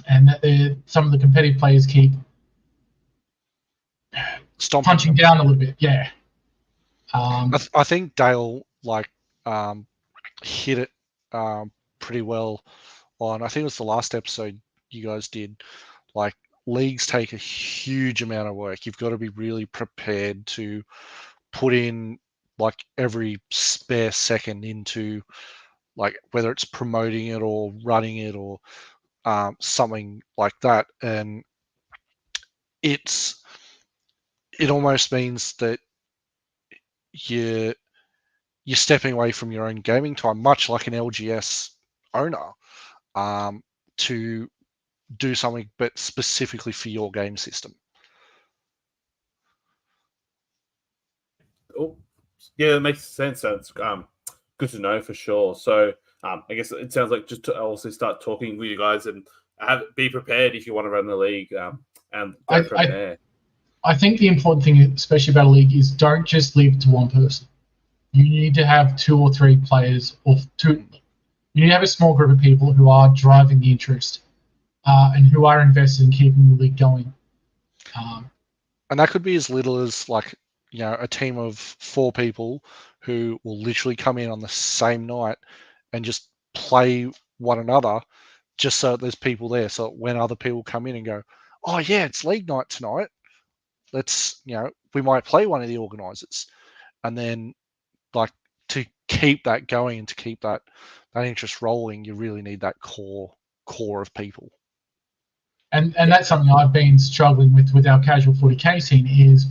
and that some of the competitive players keep punching down a little bit. Yeah. I think Dale hit it pretty well on, I think it was the last episode you guys did. Like, leagues take a huge amount of work. You've got to be really prepared to put in like every spare second into, like, whether it's promoting it or running it or something like that. And it almost means that you're stepping away from your own gaming time, much like an LGS owner, to do something but specifically for your game system. Oh, yeah, it makes sense. That's good to know for sure. So I guess it sounds like just to also start talking with you guys and be prepared if you want to run the league and go from there. I think the important thing, especially about a league, is don't just leave it to one person. You need to have 2 or 3 players, or two. You need to have a small group of people who are driving the interest and who are invested in keeping the league going. And that could be as little as like, a team of 4 people who will literally come in on the same night and just play one another, just so there's people there. So when other people come in and go, oh yeah, it's league night tonight, let's, we might play one of the organizers. And then, like, to keep that going and to keep that interest rolling, you really need that core of people. And that's something I've been struggling with our casual 40K scene is,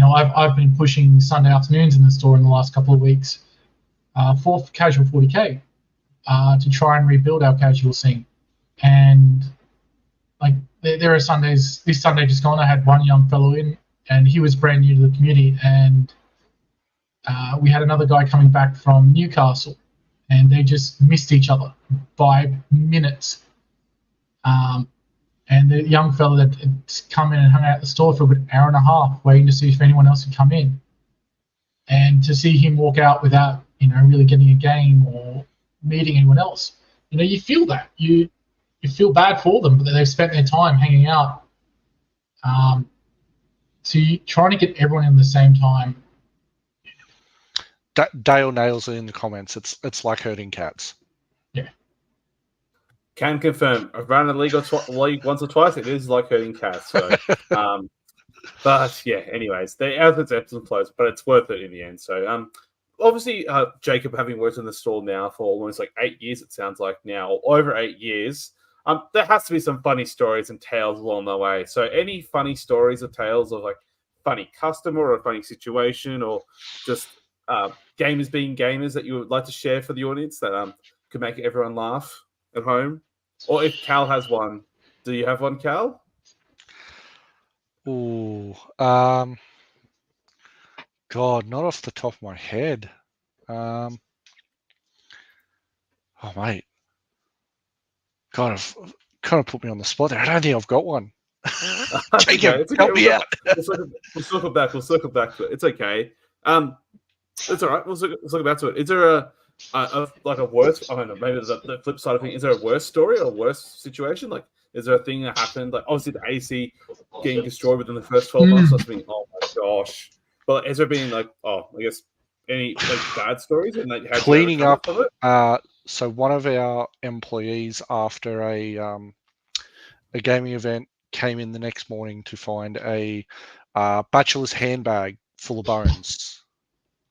I've been pushing Sunday afternoons in the store in the last couple of weeks for casual 40K to try and rebuild our casual scene. And like there are Sundays, this Sunday just gone, I had one young fellow in, and he was brand new to the community, and we had another guy coming back from Newcastle, and they just missed each other by minutes. And the young fella that had come in and hung out at the store for an hour and a half waiting to see if anyone else had come in. And to see him walk out without, really getting a game or meeting anyone else, you feel that. You feel bad for them, but they've spent their time hanging out. So you're trying to get everyone in the same time. Dale nails it in the comments. It's like herding cats. Yeah. Can confirm. I've run a league once or twice. It is like herding cats. So, but yeah. Anyways, the outfits ebbs and flows, but it's worth it in the end. So, obviously, Jacob, having worked in the store now for almost like 8 years, it sounds like now, or over 8 years, there has to be some funny stories and tales along the way. So, any funny stories or tales of like funny customer or a funny situation, or just gamers being gamers that you would like to share for the audience that could make everyone laugh at home? Or if Cal has one, do you have one, Cal? Ooh, God, not off the top of my head. Oh, mate. God, kind of put me on the spot there. I don't think I've got one. Jacob, It's okay. help me out. We'll circle back. We'll circle back to it. It's okay. It's all right. We'll circle back to it. Is there a worse? I don't know. Maybe the flip side of thing. Is there a worse story or a worse situation? Like, is there a thing that happened? Like, obviously the AC getting destroyed within the first 12 months. That's been, oh my gosh. But has there been like, I guess any like bad stories and like cleaning up? So one of our employees, after a gaming event, came in the next morning to find a bachelor's handbag full of bones.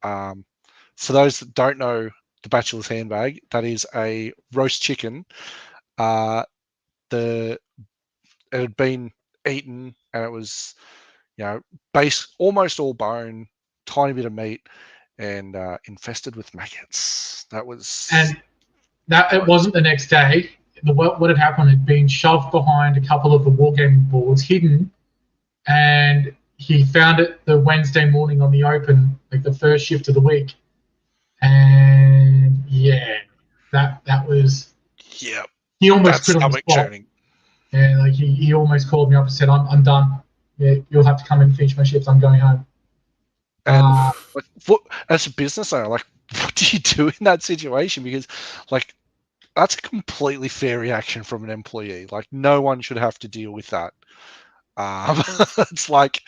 For those that don't know the bachelor's handbag, that is a roast chicken. It had been eaten and it was, almost all bone, tiny bit of meat, and infested with maggots. That was... And that it wasn't the next day. What had happened had been shoved behind a couple of the wargaming boards, hidden, and he found it the Wednesday morning on the open, like the first shift of the week. And yeah, that was... Yep. He almost quit on the spot. Churning. Yeah, like he almost called me up and said, I'm done. Yeah, you'll have to come and finish my shift. I'm going home. And as a business owner, like, what do you do in that situation? Because, like, that's a completely fair reaction from an employee. Like, no one should have to deal with that. It's like,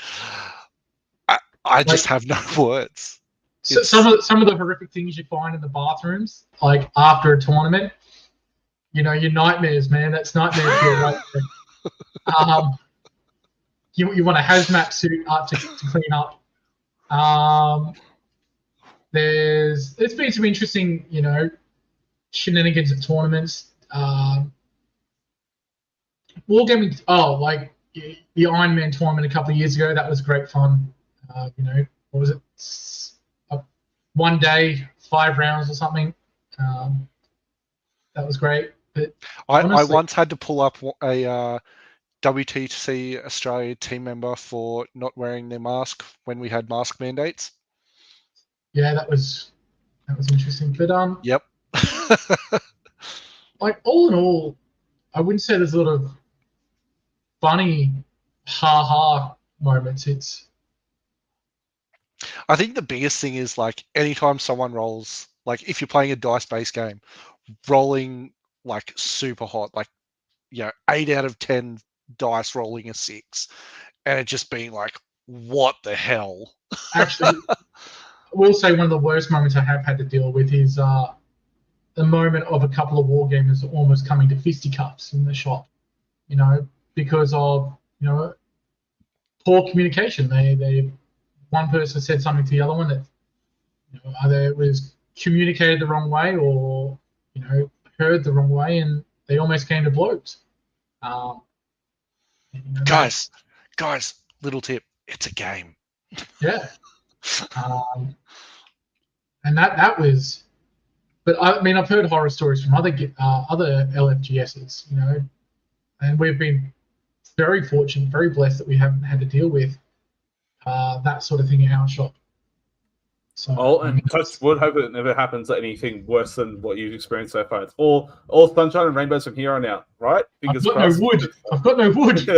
I just have no words. So some of the horrific things you find in the bathrooms, like after a tournament, your nightmares, man. That's nightmare for your life. You want a hazmat suit to clean up. There's been some interesting, shenanigans at tournaments. Wargaming. Like the Iron Man tournament a couple of years ago. That was great fun. What was it? 1 day, 5 rounds or something. That was great. But honestly, I once had to pull up a WTC Australia team member for not wearing their mask when we had mask mandates. Yeah, that was interesting. But yep. Like all in all, I wouldn't say there's a lot of funny ha moments. I think the biggest thing is, like, anytime someone rolls, like if you're playing a dice-based game, rolling like super hot, like 8 out of 10 dice rolling a 6, and it just being like, what the hell? Actually, I will say one of the worst moments I have had to deal with is the moment of a couple of war gamers almost coming to fisticuffs in the shop, because of poor communication. They one person said something to the other one that either it was communicated the wrong way or heard the wrong way, and they almost came to blows. Guys, little tip: it's a game. Yeah. And that was, but I mean, I've heard horror stories from other LFGSs, and we've been very fortunate, very blessed that we haven't had to deal with that sort of thing in our shop. So, and touch wood, hope it never happens anything worse than what you've experienced so far. It's all sunshine and rainbows from here on out, right? Fingers crossed. I've got no wood.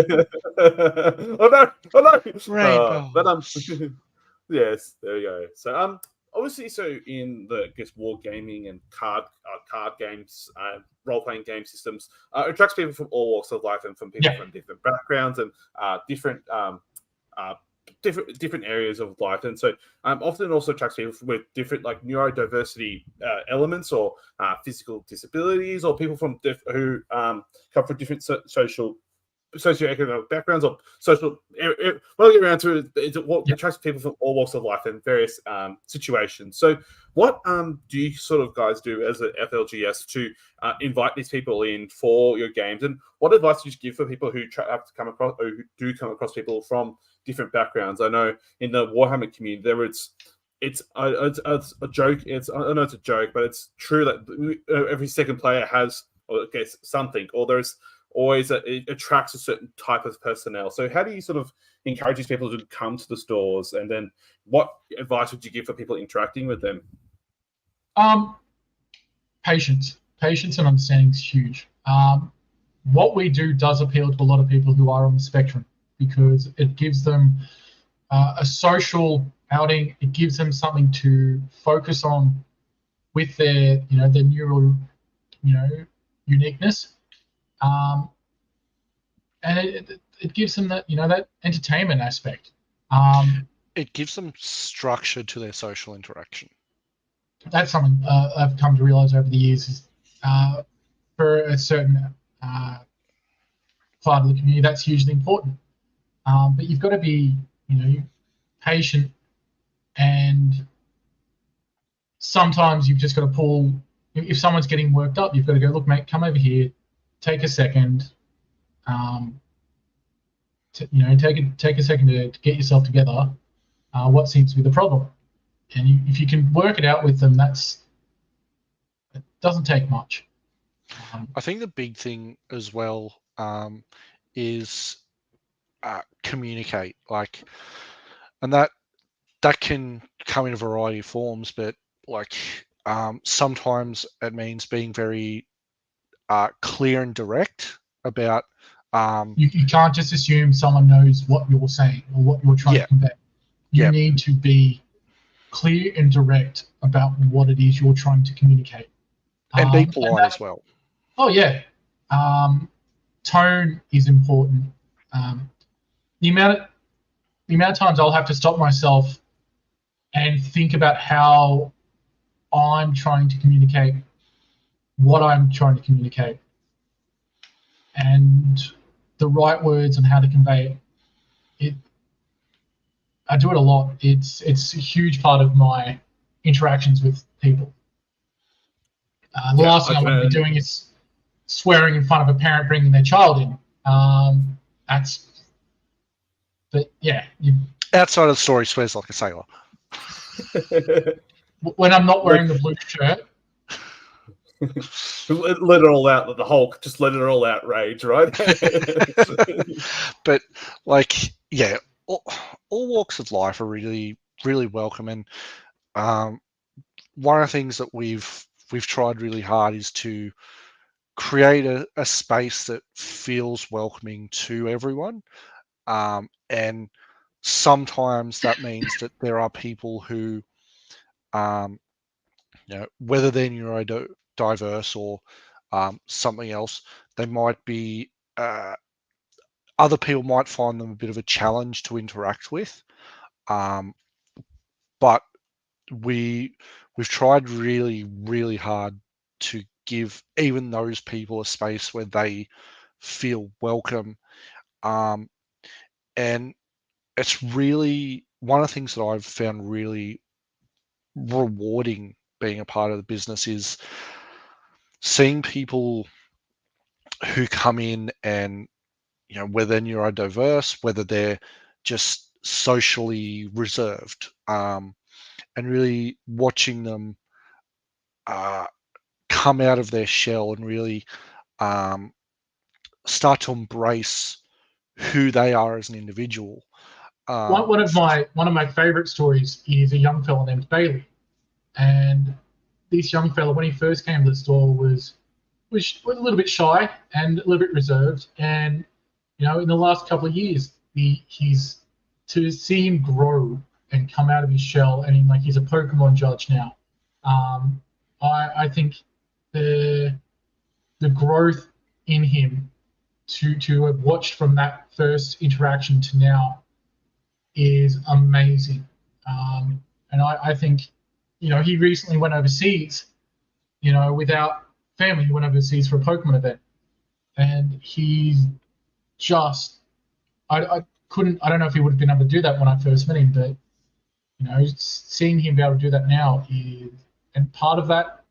Oh no! Rainbow. Yes, there we go. So obviously, so in the war gaming and card games, role playing game systems, attracts people from all walks of life and from people from different backgrounds and different areas of life, and so often also attracts people with different like neurodiversity elements or physical disabilities, or people from who come from different socioeconomic backgrounds or social. When I get around to it, what attracts people from all walks of life in various situations. So, what do you sort of guys do as a FLGS to invite these people in for your games, and what advice do you give for people who have to come across or who do come across people from different backgrounds? I know in the Warhammer community it's a joke. I know it's a joke, but it's true that every second player has or it gets something, or there's always it attracts a certain type of personnel. So how do you sort of encourage these people to come to the stores, and then what advice would you give for people interacting with them? Patience and understanding is huge. What we do does appeal to a lot of people who are on the spectrum, because it gives them a social outing. It gives them something to focus on with their, their neural, uniqueness, and it gives them that, that entertainment aspect. It gives them structure to their social interaction. That's something I've come to realize over the years is for a certain part of the community, that's hugely important. But you've got to be, patient, and sometimes you've just got to pull. If someone's getting worked up, you've got to go, look, mate, come over here, take a second. Take a second to get yourself together. What seems to be the problem? And if you can work it out with them, it doesn't take much. I think the big thing as well is communicate, and that can come in a variety of forms, but sometimes it means being very clear and direct about. You can't just assume someone knows what you're saying or what you're trying to convey. You need to be clear and direct about what it is you're trying to communicate. And be polite as well. Oh, yeah. Tone is important. The amount of times I'll have to stop myself and think about how I'm trying to communicate what I'm trying to communicate, and the right words and how to convey it. I do it a lot. It's a huge part of my interactions with people. The last thing I want to be doing is swearing in front of a parent bringing their child in. But yeah. Outside of the story, swears like a sailor. When I'm not wearing the blue shirt. Let it all out. Just let it all out rage, right? But all walks of life are really, really welcome. And one of the things that we've tried really hard is to create a space that feels welcoming to everyone. And sometimes that means that there are people who, whether they're neurodiverse or something else, they might be. Other people might find them a bit of a challenge to interact with, but we've tried really, really hard to give even those people a space where they feel welcome, and it's really one of the things that I've found really rewarding being a part of the business is seeing people who come in and, whether they're neurodiverse, whether they're just socially reserved, and really watching them come out of their shell and really start to embrace who they are as an individual. One of my favorite stories is a young fellow named Bailey, and this young fellow, when he first came to the store, was a little bit shy and a little bit reserved. And in the last couple of years, he's to see him grow and come out of his shell, and he's a Pokemon judge now. I think the growth in him to have watched from that first interaction to now is amazing. And I think, he recently went overseas, without family. He went overseas for a Pokemon event, and he's just, I don't know if he would have been able to do that when I first met him, but seeing him be able to do that now and part of that,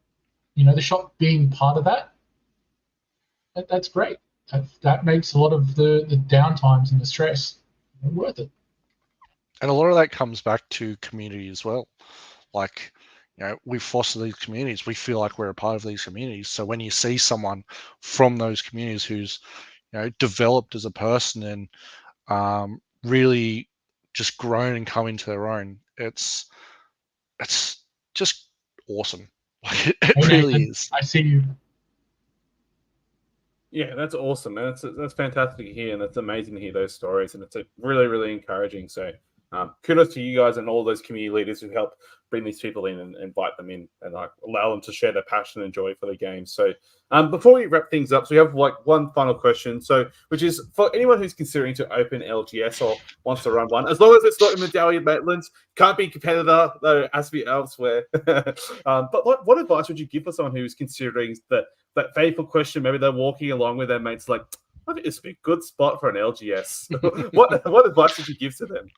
the shop being part of that's great. That makes a lot of the downtimes and the stress worth it. And a lot of that comes back to community as well. we foster these communities. We feel like we're a part of these communities. So when you see someone from those communities who's developed as a person and really just grown and come into their own, it's just awesome. Like it Hey, really Nathan, is. I see you. Yeah, that's awesome, man. That's fantastic to hear, and it's amazing to hear those stories, and it's really, really encouraging. So, kudos to you guys and all those community leaders who help bring these people in and invite them in, and like allow them to share their passion and joy for the game. So, before we wrap things up, so we have like one final question. So, which is for anyone who's considering to open LGS or wants to run one, as long as it's not in Medallion Maitland, can't be a competitor, though it has to be elsewhere. But what advice would you give for someone who's considering that fateful question? Maybe they're walking along with their mates, like, I think this would be a good spot for an LGS. what advice would you give to them?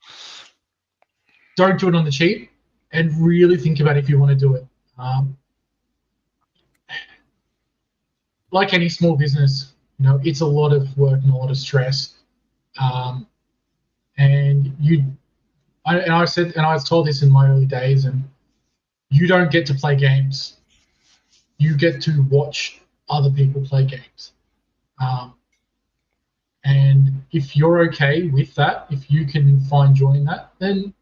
Don't do it on the cheap, and really think about if you want to do it. Like any small business, it's a lot of work and a lot of stress. And I said, and I was told this in my early days, and you don't get to play games. You get to watch other people play games. And if you're okay with that, if you can find joy in that, then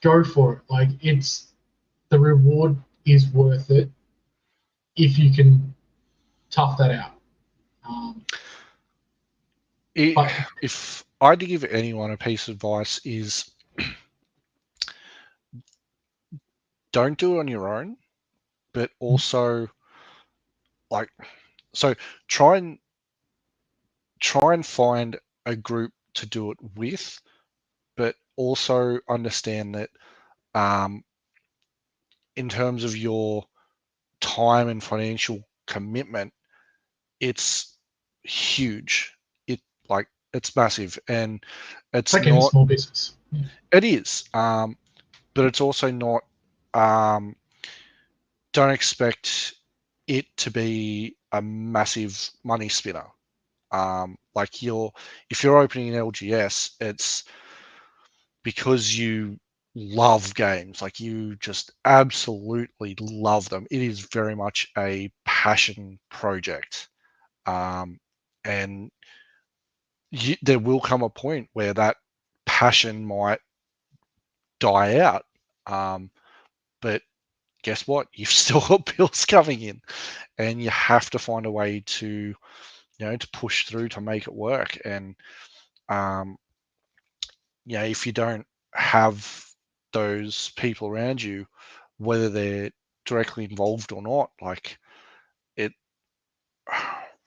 go for it. Like, the reward is worth it if you can tough that out. If I had to give anyone a piece of advice, is don't do it on your own, but also try and find a group to do it with, but also understand that in terms of your time and financial commitment, it's huge. It's massive, and it's like not any small business. It is, but it's also not. Don't expect it to be a massive money spinner. If you're opening an LGS, it's because you love games, like you just absolutely love them. It is very much a passion project, and there will come a point where that passion might die out, but guess what? You've still got bills coming in, and you have to find a way to to push through to make it work. And if you don't have those people around you, whether they're directly involved or not,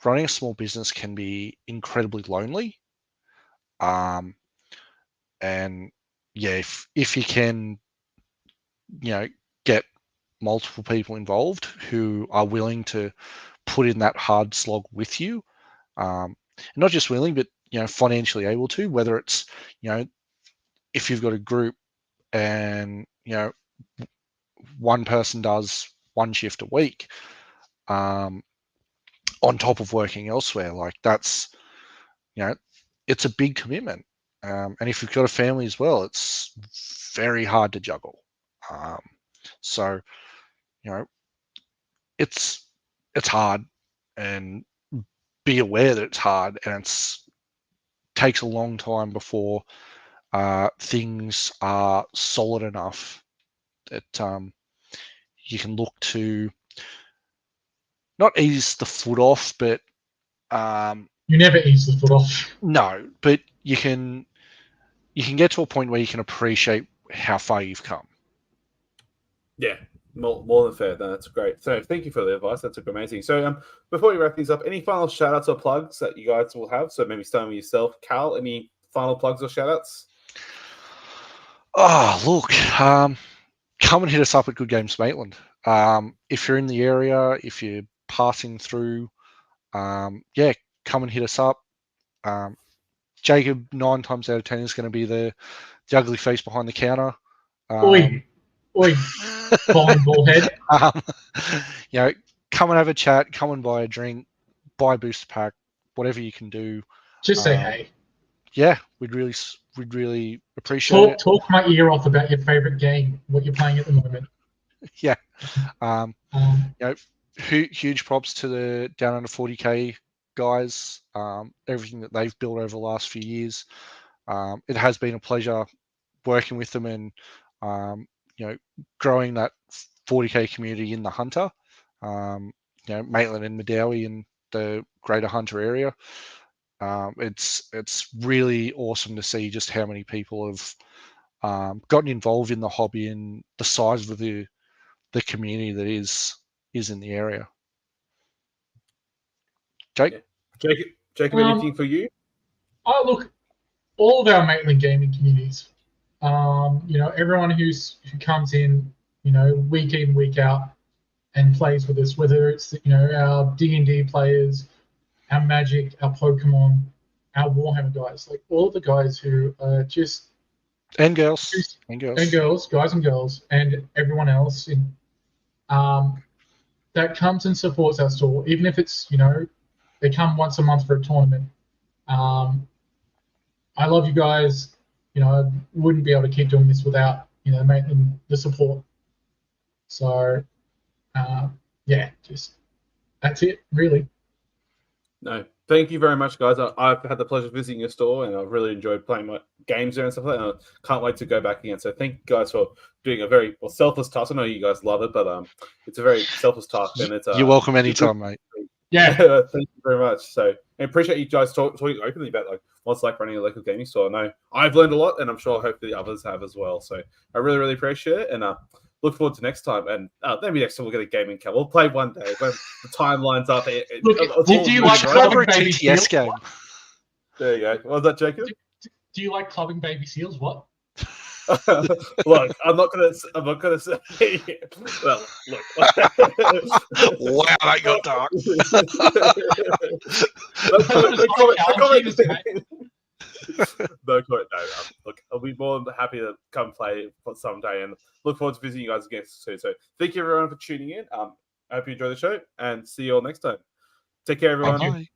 running a small business can be incredibly lonely. And if you can get multiple people involved who are willing to put in that hard slog with you, not just willing, but financially able to, whether it's if you've got a group and one person does one shift a week, on top of working elsewhere, that's it's a big commitment. And if you've got a family as well, it's very hard to juggle. So it's hard, and be aware that it's hard, and takes a long time before things are solid enough that you can look to not ease the foot off, but you never ease the foot off. No, but you can get to a point where you can appreciate how far you've come. Yeah, more than fair. No, that's great. So thank you for the advice. That's amazing. So before we wrap things up, any final shout outs or plugs that you guys will have? So maybe starting with yourself, Cal, any final plugs or shout outs? Oh, look, come and hit us up at Good Games Maitland. If you're in the area, if you're passing through, come and hit us up. Jacob, 9 times out of 10, is going to be the ugly face behind the counter. Oi, ball head. Come and have a chat. Come and buy a drink, buy a booster pack, whatever you can do. Just say hey. Yeah, we'd really appreciate it. Talk my ear off about your favorite game, what you're playing at the moment. Yeah. You know, huge props to the down under 40k guys. Everything that they've built over the last few years. It has been a pleasure working with them and you know, growing that 40k community in the Hunter. You know, Maitland and Madawi in the greater Hunter area. It's really awesome to see just how many people have gotten involved in the hobby and the size of the community that is in the area. Jake? Yeah. Jacob, anything for you? Oh, look, all of our Maitland gaming communities. You know, everyone who comes in, you know, week in, week out, and plays with us, whether it's, you know, our D&D players, our Magic, our Pokemon, our Warhammer guys, like all of the guys who are just and girls, guys and girls, and everyone else in that comes and supports our store, even if it's, you know, they come once a month for a tournament. I love you guys. You know, I wouldn't be able to keep doing this without, you know, the support. So, yeah, just that's it, really. No, thank you very much, guys. I've had the pleasure of visiting your store, and I've really enjoyed playing my games there and stuff like that. And I can't wait to go back again. So thank you guys for doing a very selfless task. I know you guys love it, but it's a very selfless task, and it's you're welcome anytime, mate. Yeah, thank you very much. So I appreciate you guys talking openly about like what's like running a local gaming store. I know I've learned a lot, and I'm sure hopefully others have as well. So I really appreciate it, and look forward to next time. And maybe next time we'll get a gaming cam. We'll play one day when the time lines up. Look, do you like clubbing baby seals? Game? There you go. What was that, Jacob? Do you like clubbing baby seals? What? Look, I'm not gonna say. Well, look. Wow, that got dark. No comment. No. Look, I'll be more than happy to come play someday, and look forward to visiting you guys again soon. So, thank you everyone for tuning in. I hope you enjoy the show, and see you all next time. Take care, everyone. Bye.